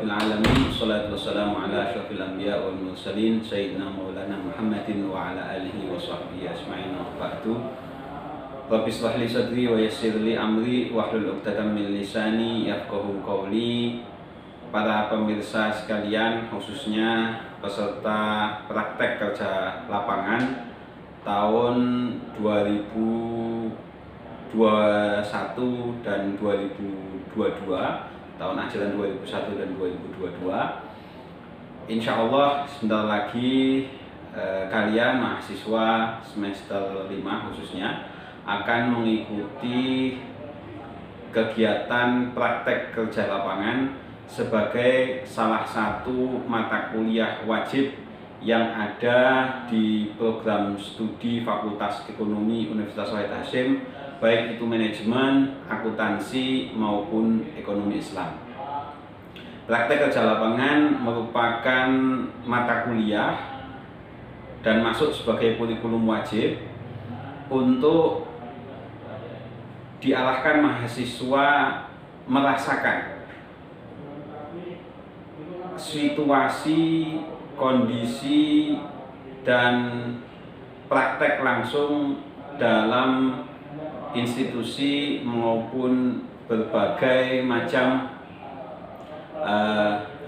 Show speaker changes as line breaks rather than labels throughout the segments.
Rabbil Alamin. Wassalatu wassalamu ala asyrafil anbiya wal mursalin Sayyidina Maulana Muhammadin wa ala alihi wa sahbihi ajma'in. Ba'du. Rabbi shrah li sadri wa yassir li amri wahlul 'uqdatam min lisani yafqahu qawli. Para pemirsa sekalian, khususnya peserta praktek kerja lapangan tahun 2021 dan 2022, tahun ajaran 2001 dan 2022. Insya Allah sebentar lagi kalian mahasiswa semester 5 khususnya akan mengikuti kegiatan praktek kerja lapangan sebagai salah satu mata kuliah wajib yang ada di program studi Fakultas Ekonomi Universitas Wahid Hasyim, baik itu manajemen, akuntansi maupun ekonomi Islam. Praktek kerja lapangan merupakan mata kuliah dan masuk sebagai kurikulum wajib untuk diarahkan mahasiswa merasakan situasi, kondisi, dan praktek langsung dalam institusi maupun berbagai macam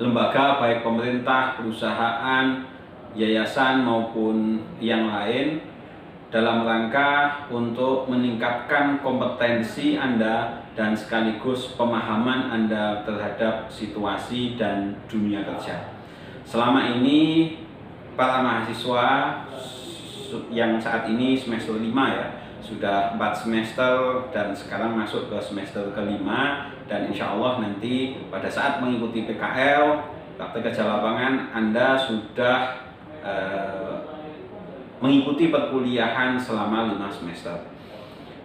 lembaga, baik pemerintah, perusahaan, yayasan maupun yang lain, dalam rangka untuk meningkatkan kompetensi Anda dan sekaligus pemahaman Anda terhadap situasi dan dunia kerja. Selama ini para mahasiswa yang saat ini semester 5 ya, sudah 4 semester dan sekarang masuk ke semester kelima, dan insya Allah nanti pada saat mengikuti PKL, praktek kerja lapangan, Anda sudah mengikuti perkuliahan selama 5 semester.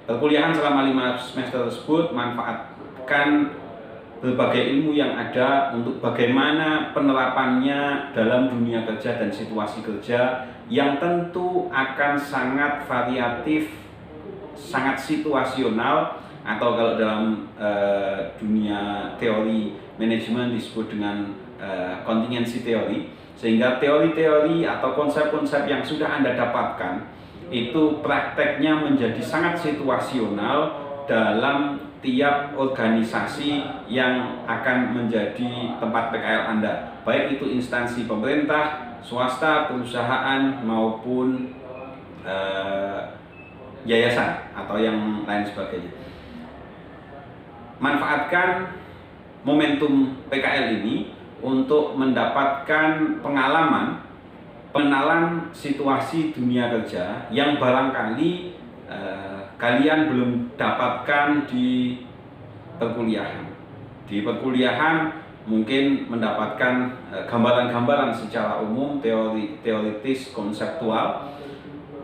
Perkuliahan selama 5 semester tersebut manfaatkan berbagai ilmu yang ada untuk bagaimana penerapannya dalam dunia kerja dan situasi kerja yang tentu akan sangat variatif, sangat situasional, atau kalau dalam dunia teori manajemen disebut dengan contingency teori, sehingga teori-teori atau konsep-konsep yang sudah Anda dapatkan itu prakteknya menjadi sangat situasional dalam tiap organisasi yang akan menjadi tempat PKL Anda, baik itu instansi pemerintah, swasta, perusahaan maupun yayasan atau yang lain sebagainya. Manfaatkan momentum PKL ini untuk mendapatkan pengalaman, pengenalan situasi dunia kerja yang barangkali kalian belum dapatkan di perkuliahan. Di perkuliahan mungkin mendapatkan gambaran-gambaran secara umum, teoritis, konseptual,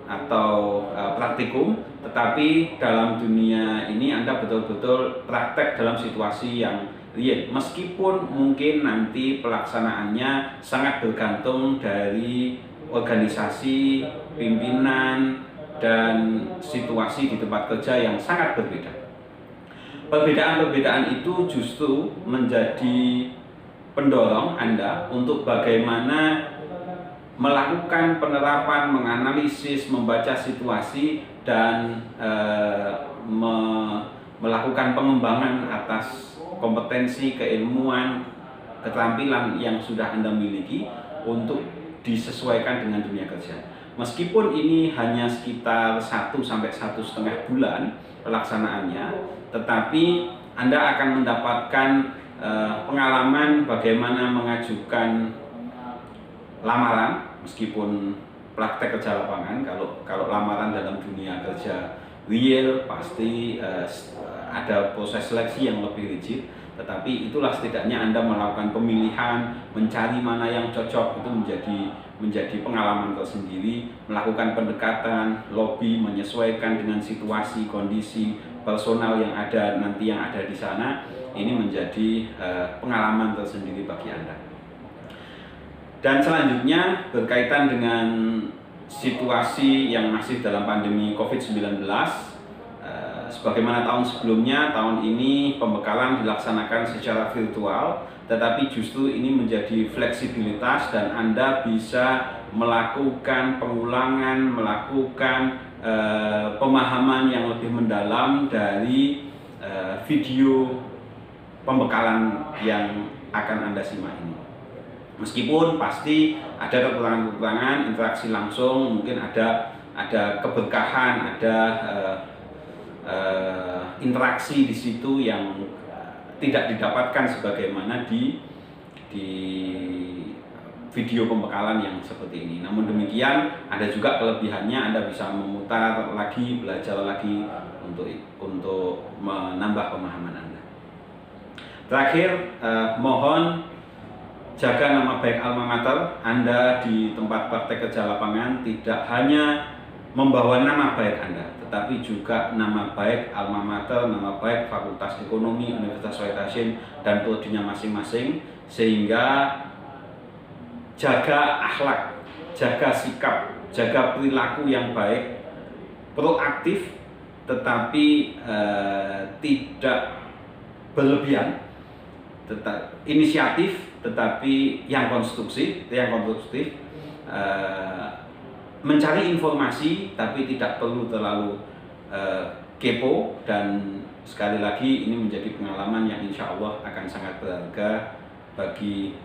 atau praktikum, tetapi dalam dunia ini Anda betul-betul praktek dalam situasi yang real, meskipun mungkin nanti pelaksanaannya sangat bergantung dari organisasi, pimpinan, dan situasi di tempat kerja yang sangat berbeda. Perbedaan-perbedaan itu justru menjadi pendorong Anda untuk bagaimana melakukan penerapan, menganalisis, membaca situasi, dan melakukan pengembangan atas kompetensi, keilmuan, keterampilan yang sudah Anda miliki untuk disesuaikan dengan dunia kerja. Meskipun ini hanya sekitar 1 sampai 1,5 bulan pelaksanaannya, tetapi Anda akan mendapatkan pengalaman bagaimana mengajukan lamaran, meskipun praktek kerja lapangan. Kalau lamaran dalam dunia kerja real pasti ada proses seleksi yang lebih rigid, tetapi itulah setidaknya Anda melakukan pemilihan, mencari mana yang cocok, itu menjadi pengalaman tersendiri, melakukan pendekatan, lobby, menyesuaikan dengan situasi, kondisi, personal yang ada nanti yang ada di sana. Ini menjadi pengalaman tersendiri bagi Anda. Dan selanjutnya berkaitan dengan situasi yang masih dalam pandemi COVID-19, sebagaimana tahun sebelumnya, tahun ini pembekalan dilaksanakan secara virtual, tetapi justru ini menjadi fleksibilitas dan Anda bisa melakukan pengulangan, melakukan pemahaman yang lebih mendalam dari video pembekalan yang akan Anda simak ini. Meskipun pasti ada kekurangan-kekurangan, interaksi langsung, mungkin ada keberkahan, ada interaksi di situ yang tidak didapatkan sebagaimana di video pembekalan yang seperti ini. Namun demikian, ada juga kelebihannya, Anda bisa memutar lagi, belajar lagi untuk menambah pemahaman Anda. Terakhir, mohon jaga nama baik alma mater Anda di tempat praktek kerja lapangan, tidak hanya membawa nama baik Anda, tetapi juga nama baik alma mater, nama baik Fakultas Ekonomi Universitas Wahid Hasyim dan prodinya masing-masing, sehingga jaga akhlak, jaga sikap, jaga perilaku yang baik, proaktif tetapi tidak berlebihan, inisiatif tetapi yang konstruktif, mencari informasi tapi tidak perlu terlalu kepo, dan sekali lagi ini menjadi pengalaman yang insya Allah akan sangat berharga bagi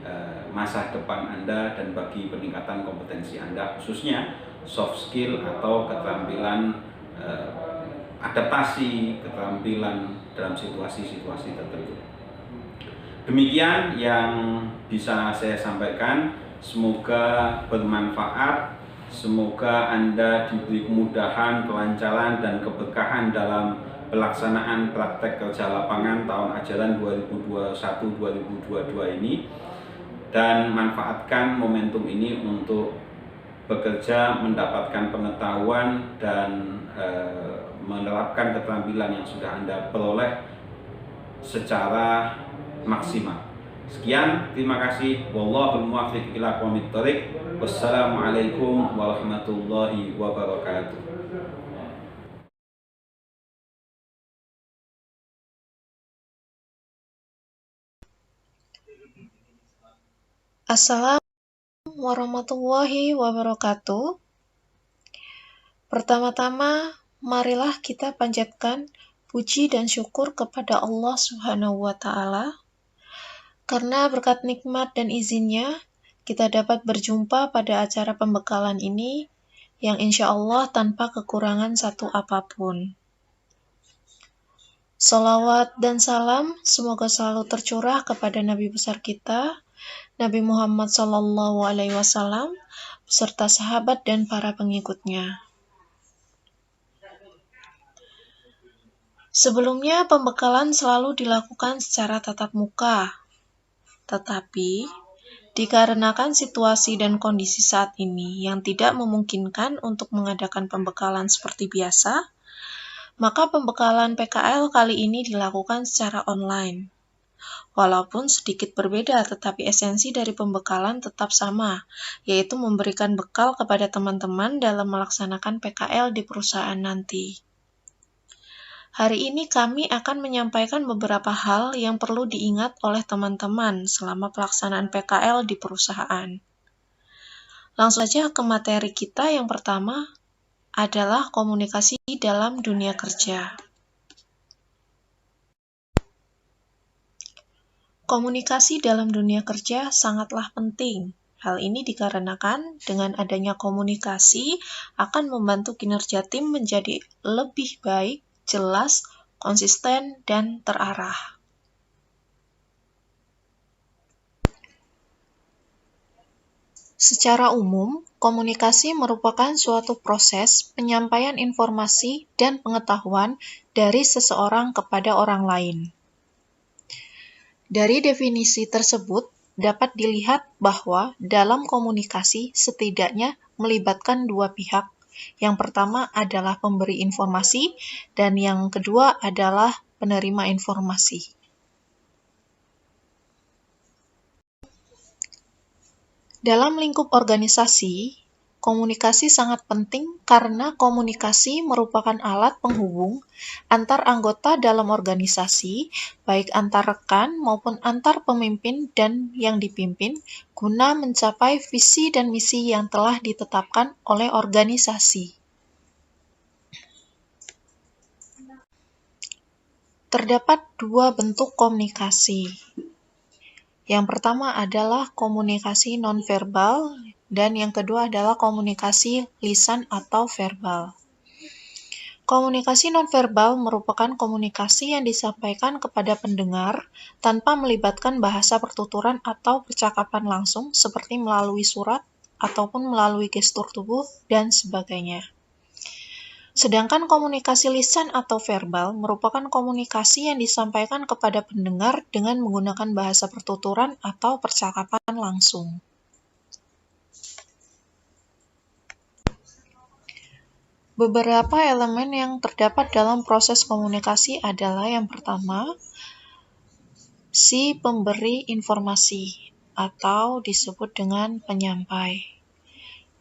masa depan Anda dan bagi peningkatan kompetensi Anda, khususnya soft skill atau keterampilan adaptasi, keterampilan dalam situasi-situasi tertentu. Demikian yang bisa saya sampaikan, semoga bermanfaat, semoga Anda diberi kemudahan, kelancaran, dan keberkahan dalam pelaksanaan praktek kerja lapangan tahun ajaran 2021-2022 ini, dan manfaatkan momentum ini untuk bekerja, mendapatkan pengetahuan, dan menerapkan keterampilan yang sudah Anda peroleh secara maksimal. Sekian, terima kasih. Wallahul muwaffiq ila aqwamit thoriq. Wassalamualaikum warahmatullahi wabarakatuh.
Assalamualaikum warahmatullahi wabarakatuh. Pertama-tama, marilah kita panjatkan puji dan syukur kepada Allah Subhanahu wa Ta'ala, karena berkat nikmat dan izinnya kita dapat berjumpa pada acara pembekalan ini yang insya Allah tanpa kekurangan satu apapun. Salawat dan salam semoga selalu tercurah kepada Nabi besar kita, Nabi Muhammad SAW, beserta sahabat dan para pengikutnya. Sebelumnya, pembekalan selalu dilakukan secara tatap muka. Tetapi, dikarenakan situasi dan kondisi saat ini yang tidak memungkinkan untuk mengadakan pembekalan seperti biasa, maka pembekalan PKL kali ini dilakukan secara online. Walaupun sedikit berbeda, tetapi esensi dari pembekalan tetap sama, yaitu memberikan bekal kepada teman-teman dalam melaksanakan PKL di perusahaan nanti. Hari ini kami akan menyampaikan beberapa hal yang perlu diingat oleh teman-teman selama pelaksanaan PKL di perusahaan. Langsung saja ke materi kita. Yang pertama adalah komunikasi dalam dunia kerja. Komunikasi dalam dunia kerja sangatlah penting. Hal ini dikarenakan dengan adanya komunikasi akan membantu kinerja tim menjadi lebih baik, jelas, konsisten, dan terarah. Secara umum, komunikasi merupakan suatu proses penyampaian informasi dan pengetahuan dari seseorang kepada orang lain. Dari definisi tersebut, dapat dilihat bahwa dalam komunikasi setidaknya melibatkan dua pihak. Yang pertama adalah pemberi informasi, dan yang kedua adalah penerima informasi. Dalam lingkup organisasi, Komunikasi sangat penting karena komunikasi merupakan alat penghubung antar anggota dalam organisasi, baik antar rekan maupun antar pemimpin dan yang dipimpin, guna mencapai visi dan misi yang telah ditetapkan oleh organisasi. Terdapat dua bentuk komunikasi. Yang pertama adalah komunikasi nonverbal, dan yang kedua adalah komunikasi lisan atau verbal. Komunikasi nonverbal merupakan komunikasi yang disampaikan kepada pendengar tanpa melibatkan bahasa pertuturan atau percakapan langsung seperti melalui surat ataupun melalui gestur tubuh dan sebagainya. Sedangkan komunikasi lisan atau verbal merupakan komunikasi yang disampaikan kepada pendengar dengan menggunakan bahasa pertuturan atau percakapan langsung. Beberapa elemen yang terdapat dalam proses komunikasi adalah yang pertama, si pemberi informasi atau disebut dengan penyampai.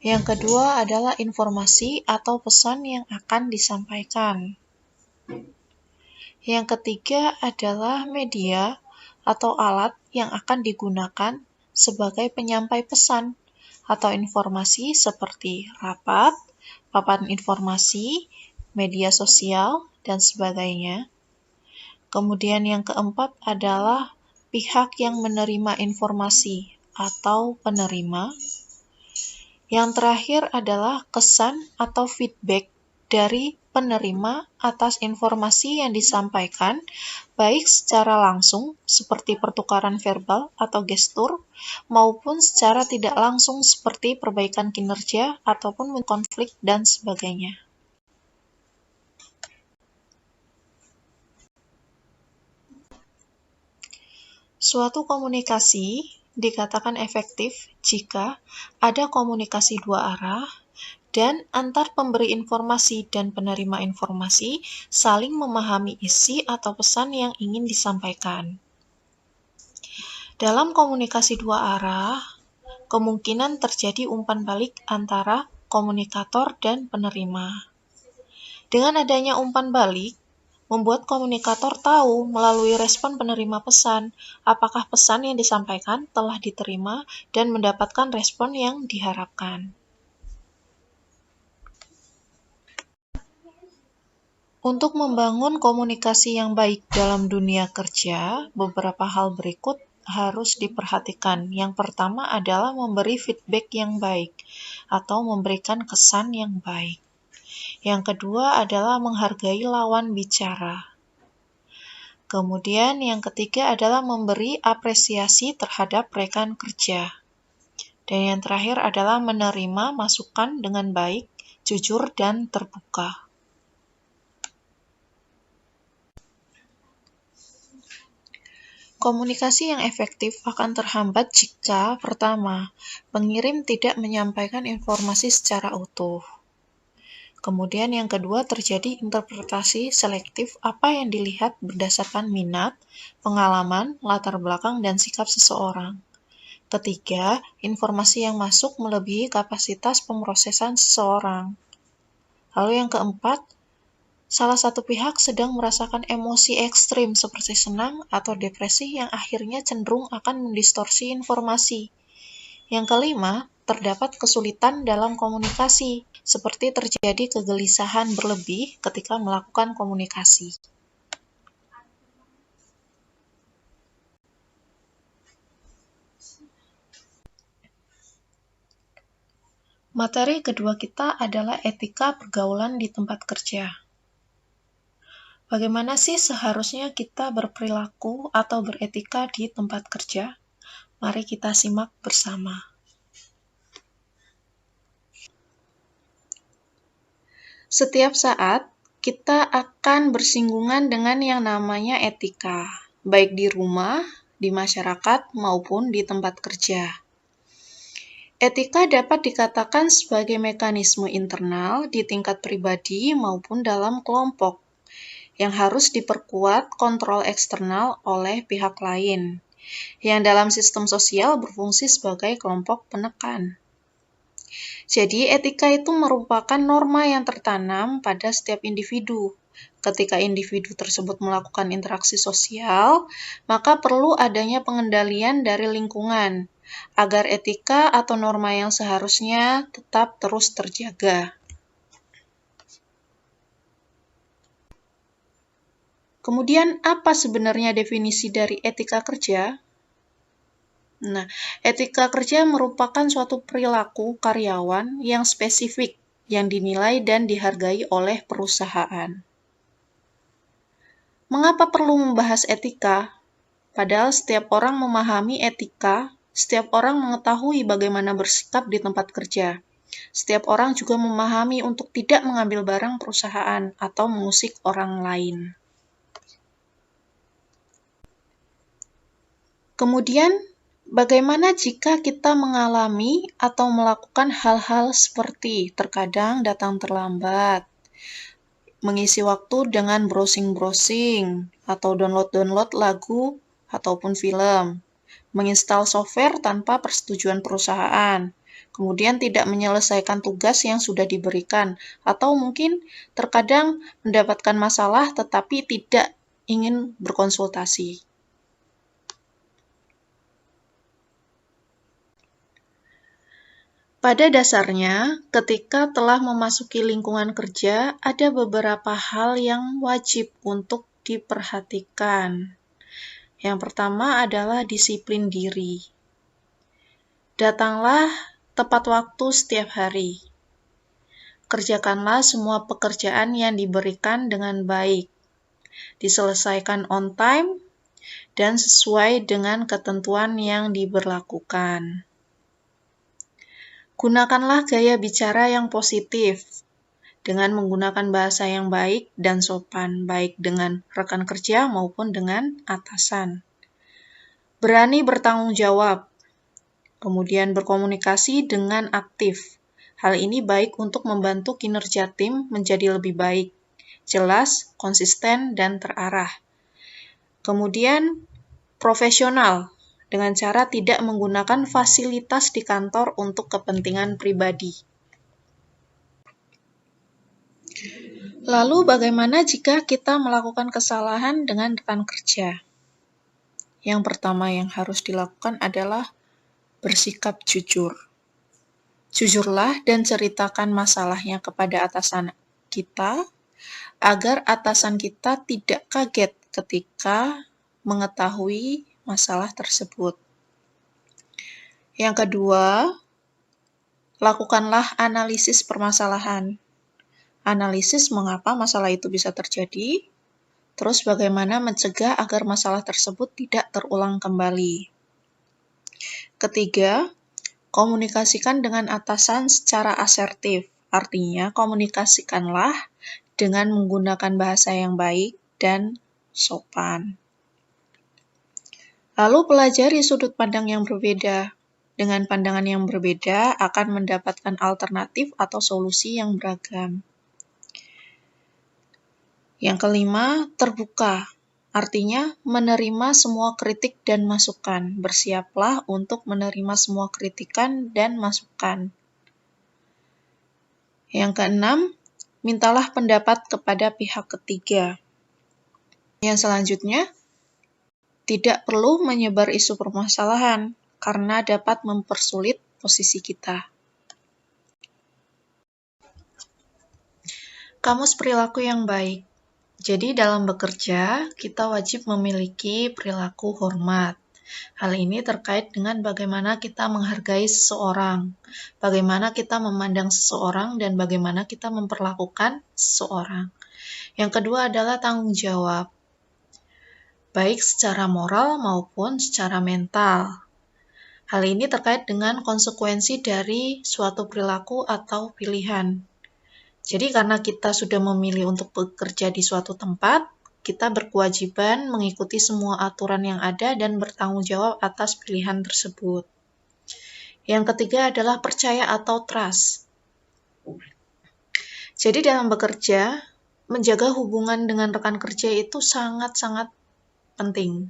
Yang kedua adalah informasi atau pesan yang akan disampaikan. Yang ketiga adalah media atau alat yang akan digunakan sebagai penyampai pesan atau informasi seperti rapat, papan informasi, media sosial, dan sebagainya. Kemudian yang keempat adalah pihak yang menerima informasi atau penerima. Yang terakhir adalah kesan atau feedback dari penerima atas informasi yang disampaikan, baik secara langsung seperti pertukaran verbal atau gestur, maupun secara tidak langsung seperti perbaikan kinerja ataupun konflik dan sebagainya. Suatu komunikasi dikatakan efektif jika ada komunikasi dua arah dan antar pemberi informasi dan penerima informasi saling memahami isi atau pesan yang ingin disampaikan. Dalam komunikasi dua arah, kemungkinan terjadi umpan balik antara komunikator dan penerima. Dengan adanya umpan balik, membuat komunikator tahu melalui respon penerima pesan, apakah pesan yang disampaikan telah diterima dan mendapatkan respon yang diharapkan. Untuk membangun komunikasi yang baik dalam dunia kerja, beberapa hal berikut harus diperhatikan. Yang pertama adalah memberi feedback yang baik atau memberikan kesan yang baik. Yang kedua adalah menghargai lawan bicara. Kemudian yang ketiga adalah memberi apresiasi terhadap rekan kerja. Dan yang terakhir adalah menerima masukan dengan baik, jujur, dan terbuka. Komunikasi yang efektif akan terhambat jika, pertama, pengirim tidak menyampaikan informasi secara utuh. Kemudian yang kedua, terjadi interpretasi selektif apa yang dilihat berdasarkan minat, pengalaman, latar belakang, dan sikap seseorang. Ketiga, informasi yang masuk melebihi kapasitas pemrosesan seseorang. Lalu yang keempat, salah satu pihak sedang merasakan emosi ekstrim seperti senang atau depresi yang akhirnya cenderung akan mendistorsi informasi. Yang kelima, terdapat kesulitan dalam komunikasi, seperti terjadi kegelisahan berlebih ketika melakukan komunikasi. Materi kedua kita adalah etika pergaulan di tempat kerja. Bagaimana sih seharusnya kita berperilaku atau beretika di tempat kerja? Mari kita simak bersama. Setiap saat, kita akan bersinggungan dengan yang namanya etika, baik di rumah, di masyarakat, maupun di tempat kerja. Etika dapat dikatakan sebagai mekanisme internal di tingkat pribadi maupun dalam kelompok, yang harus diperkuat kontrol eksternal oleh pihak lain, yang dalam sistem sosial berfungsi sebagai kelompok penekan. Jadi, etika itu merupakan norma yang tertanam pada setiap individu. Ketika individu tersebut melakukan interaksi sosial, maka perlu adanya pengendalian dari lingkungan, agar etika atau norma yang seharusnya tetap terus terjaga. Kemudian, apa sebenarnya definisi dari etika kerja? Nah, etika kerja merupakan suatu perilaku karyawan yang spesifik, yang dinilai dan dihargai oleh perusahaan. Mengapa perlu membahas etika? Padahal setiap orang memahami etika, setiap orang mengetahui bagaimana bersikap di tempat kerja. Setiap orang juga memahami untuk tidak mengambil barang perusahaan atau mengusik orang lain. Kemudian, bagaimana jika kita mengalami atau melakukan hal-hal seperti terkadang datang terlambat, mengisi waktu dengan browsing-browsing, atau download-download lagu ataupun film, menginstal software tanpa persetujuan perusahaan, kemudian tidak menyelesaikan tugas yang sudah diberikan, atau mungkin terkadang mendapatkan masalah tetapi tidak ingin berkonsultasi. Pada dasarnya, ketika telah memasuki lingkungan kerja, ada beberapa hal yang wajib untuk diperhatikan. Yang pertama adalah disiplin diri. Datanglah tepat waktu setiap hari. Kerjakanlah semua pekerjaan yang diberikan dengan baik. Diselesaikan on time dan sesuai dengan ketentuan yang diberlakukan. Gunakanlah gaya bicara yang positif dengan menggunakan bahasa yang baik dan sopan, baik dengan rekan kerja maupun dengan atasan. Berani bertanggung jawab, kemudian berkomunikasi dengan aktif. Hal ini baik untuk membantu kinerja tim menjadi lebih baik, jelas, konsisten, dan terarah. Kemudian, profesional, dengan cara tidak menggunakan fasilitas di kantor untuk kepentingan pribadi. Lalu bagaimana jika kita melakukan kesalahan dengan rekan kerja? Yang pertama yang harus dilakukan adalah bersikap jujur. Jujurlah dan ceritakan masalahnya kepada atasan kita, agar atasan kita tidak kaget ketika mengetahui masalah tersebut. Yang kedua, lakukanlah analisis permasalahan. Analisis mengapa masalah itu bisa terjadi, terus bagaimana mencegah agar masalah tersebut tidak terulang kembali. Ketiga, komunikasikan dengan atasan secara asertif. Artinya, komunikasikanlah dengan menggunakan bahasa yang baik dan sopan. Lalu pelajari sudut pandang yang berbeda. Dengan pandangan yang berbeda akan mendapatkan alternatif atau solusi yang beragam. Yang kelima, terbuka. Artinya, menerima semua kritik dan masukan. Bersiaplah untuk menerima semua kritikan dan masukan. Yang keenam, mintalah pendapat kepada pihak ketiga. Yang selanjutnya, tidak perlu menyebar isu permasalahan, karena dapat mempersulit posisi kita. Kamus perilaku yang baik. Jadi dalam bekerja, kita wajib memiliki perilaku hormat. Hal ini terkait dengan bagaimana kita menghargai seseorang, bagaimana kita memandang seseorang, dan bagaimana kita memperlakukan seseorang. Yang kedua adalah tanggung jawab, baik secara moral maupun secara mental. Hal ini terkait dengan konsekuensi dari suatu perilaku atau pilihan. Jadi karena kita sudah memilih untuk bekerja di suatu tempat, kita berkewajiban mengikuti semua aturan yang ada dan bertanggung jawab atas pilihan tersebut. Yang ketiga adalah percaya atau trust. Jadi dalam bekerja, menjaga hubungan dengan rekan kerja itu sangat-sangat penting.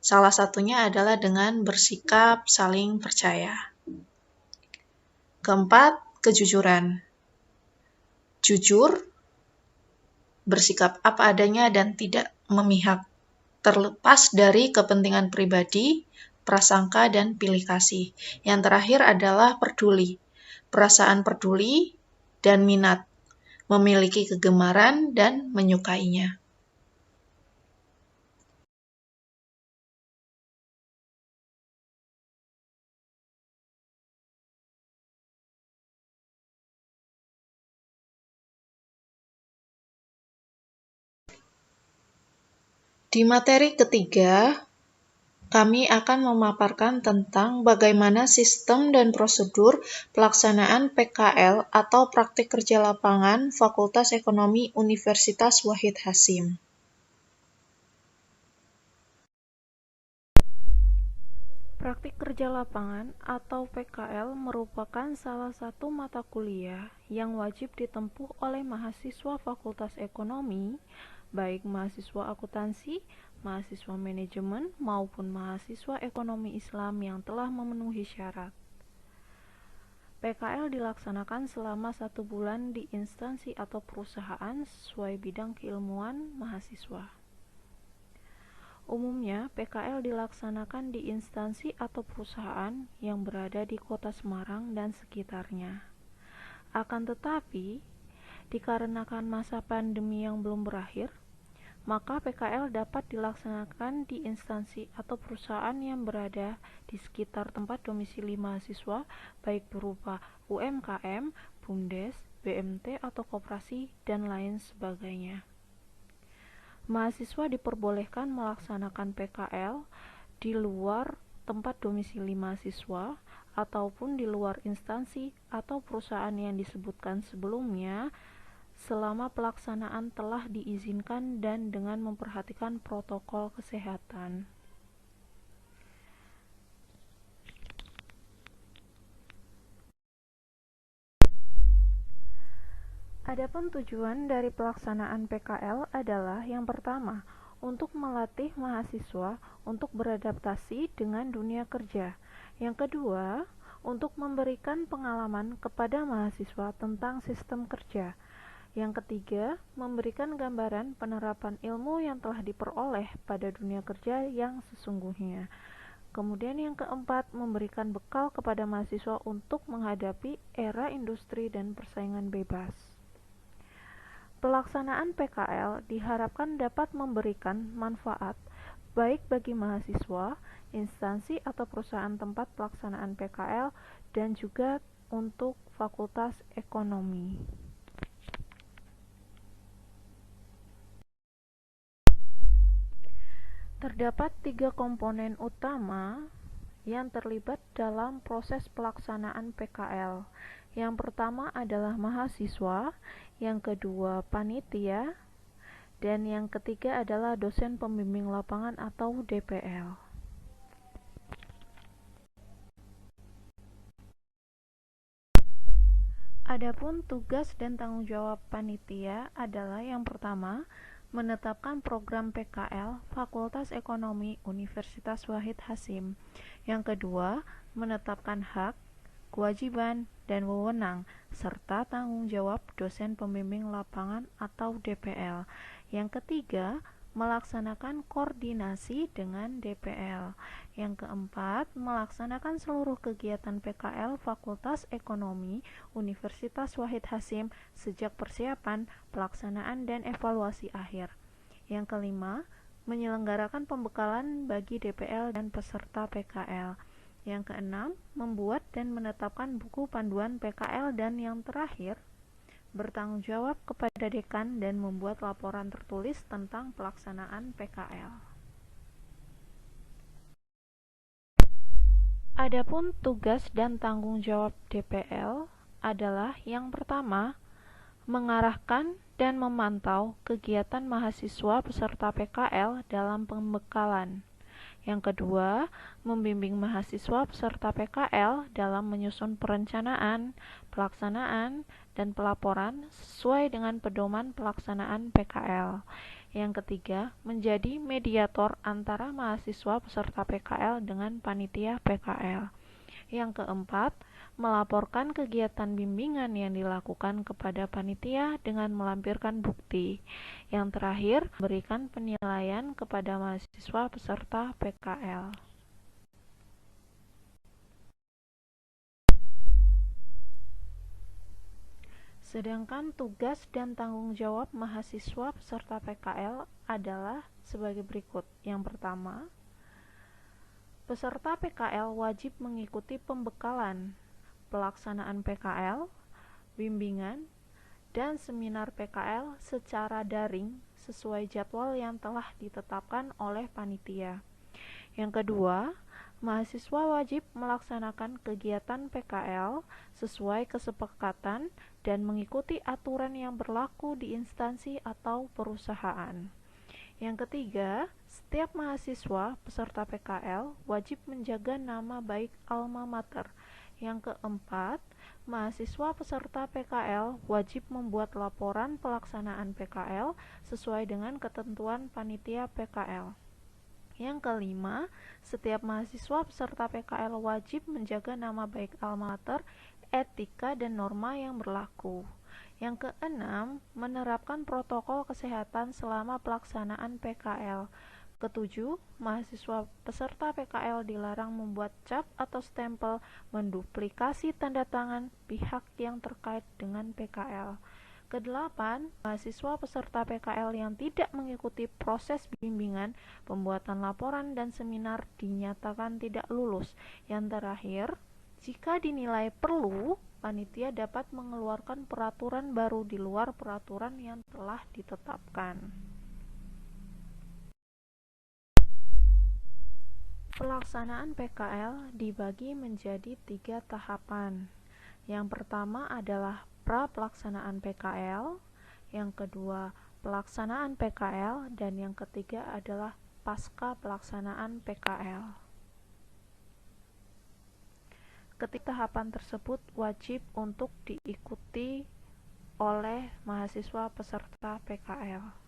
Salah satunya adalah dengan bersikap saling percaya. Keempat, kejujuran. Jujur, bersikap apa adanya dan tidak memihak, terlepas dari kepentingan pribadi, prasangka, dan pilih kasih. Yang terakhir adalah peduli. Perasaan peduli dan minat, memiliki kegemaran dan menyukainya. Di materi ketiga, kami akan memaparkan tentang bagaimana sistem dan prosedur pelaksanaan PKL atau Praktik Kerja Lapangan Fakultas Ekonomi Universitas Wahid Hasyim.
Praktik kerja lapangan atau PKL merupakan salah satu mata kuliah yang wajib ditempuh oleh mahasiswa Fakultas Ekonomi, baik mahasiswa akuntansi, mahasiswa manajemen, maupun mahasiswa ekonomi Islam yang telah memenuhi syarat. PKL dilaksanakan selama 1 bulan di instansi atau perusahaan sesuai bidang keilmuan mahasiswa. Umumnya, PKL dilaksanakan di instansi atau perusahaan yang berada di Kota Semarang dan sekitarnya. Akan tetapi, dikarenakan masa pandemi yang belum berakhir, maka PKL dapat dilaksanakan di instansi atau perusahaan yang berada di sekitar tempat domisili mahasiswa, baik berupa UMKM, BUMDes, BMT atau koperasi, dan lain sebagainya. Mahasiswa diperbolehkan melaksanakan PKL di luar tempat domisili mahasiswa ataupun di luar instansi atau perusahaan yang disebutkan sebelumnya selama pelaksanaan telah diizinkan dan dengan memperhatikan protokol kesehatan. Adapun tujuan dari pelaksanaan PKL adalah yang pertama, untuk melatih mahasiswa untuk beradaptasi dengan dunia kerja. Yang kedua, untuk memberikan pengalaman kepada mahasiswa tentang sistem kerja. Yang ketiga, memberikan gambaran penerapan ilmu yang telah diperoleh pada dunia kerja yang sesungguhnya. Kemudian yang keempat, memberikan bekal kepada mahasiswa untuk menghadapi era industri dan persaingan bebas. Pelaksanaan PKL diharapkan dapat memberikan manfaat baik bagi mahasiswa, instansi atau perusahaan tempat pelaksanaan PKL, dan juga untuk Fakultas Ekonomi. Terdapat 3 komponen utama yang terlibat dalam proses pelaksanaan PKL. Yang pertama adalah mahasiswa, yang kedua panitia, dan yang ketiga adalah dosen pembimbing lapangan atau DPL. Adapun tugas dan tanggung jawab panitia adalah yang pertama, menetapkan program PKL Fakultas Ekonomi Universitas Wahid Hasyim. Yang kedua, menetapkan hak, kewajiban, dan wewenang, serta tanggung jawab dosen pembimbing lapangan atau DPL. Yang ketiga, melaksanakan koordinasi dengan DPL. Yang keempat, melaksanakan seluruh kegiatan PKL Fakultas Ekonomi Universitas Wahid Hasyim sejak persiapan, pelaksanaan, dan evaluasi akhir. Yang kelima, menyelenggarakan pembekalan bagi DPL dan peserta PKL. Yang keenam, membuat dan menetapkan buku panduan PKL, dan yang terakhir, bertanggung jawab kepada dekan dan membuat laporan tertulis tentang pelaksanaan PKL. Adapun tugas dan tanggung jawab DPL adalah yang pertama, mengarahkan dan memantau kegiatan mahasiswa peserta PKL dalam pembekalan. Yang kedua, membimbing mahasiswa peserta PKL dalam menyusun perencanaan, pelaksanaan, dan pelaporan sesuai dengan pedoman pelaksanaan PKL. Yang ketiga, menjadi mediator antara mahasiswa peserta PKL dengan panitia PKL. Yang keempat, melaporkan kegiatan bimbingan yang dilakukan kepada panitia dengan melampirkan bukti. Yang terakhir, memberikan penilaian kepada mahasiswa peserta PKL. Sedangkan tugas dan tanggung jawab mahasiswa peserta PKL adalah sebagai berikut. Yang pertama, peserta PKL wajib mengikuti pembekalan, pelaksanaan PKL, bimbingan, dan seminar PKL secara daring sesuai jadwal yang telah ditetapkan oleh panitia. Yang kedua, mahasiswa wajib melaksanakan kegiatan PKL sesuai kesepakatan dan mengikuti aturan yang berlaku di instansi atau perusahaan. Yang ketiga, setiap mahasiswa peserta PKL wajib menjaga nama baik alma mater. Yang keempat, mahasiswa peserta PKL wajib membuat laporan pelaksanaan PKL sesuai dengan ketentuan panitia PKL. Yang kelima, setiap mahasiswa peserta PKL wajib menjaga nama baik alma mater, etika, dan norma yang berlaku. Yang keenam, menerapkan protokol kesehatan selama pelaksanaan PKL. Ketujuh, mahasiswa peserta PKL dilarang membuat cap atau stempel, menduplikasi tanda tangan pihak yang terkait dengan PKL. Kedelapan, mahasiswa peserta PKL yang tidak mengikuti proses bimbingan, pembuatan laporan, dan seminar dinyatakan tidak lulus. Yang terakhir, jika dinilai perlu, panitia dapat mengeluarkan peraturan baru di luar peraturan yang telah ditetapkan. Pelaksanaan PKL dibagi menjadi 3 tahapan. Yang pertama adalah pra-pelaksanaan PKL, yang kedua pelaksanaan PKL, dan yang ketiga adalah pasca pelaksanaan PKL. Ketiga tahapan tersebut wajib untuk diikuti oleh mahasiswa peserta PKL.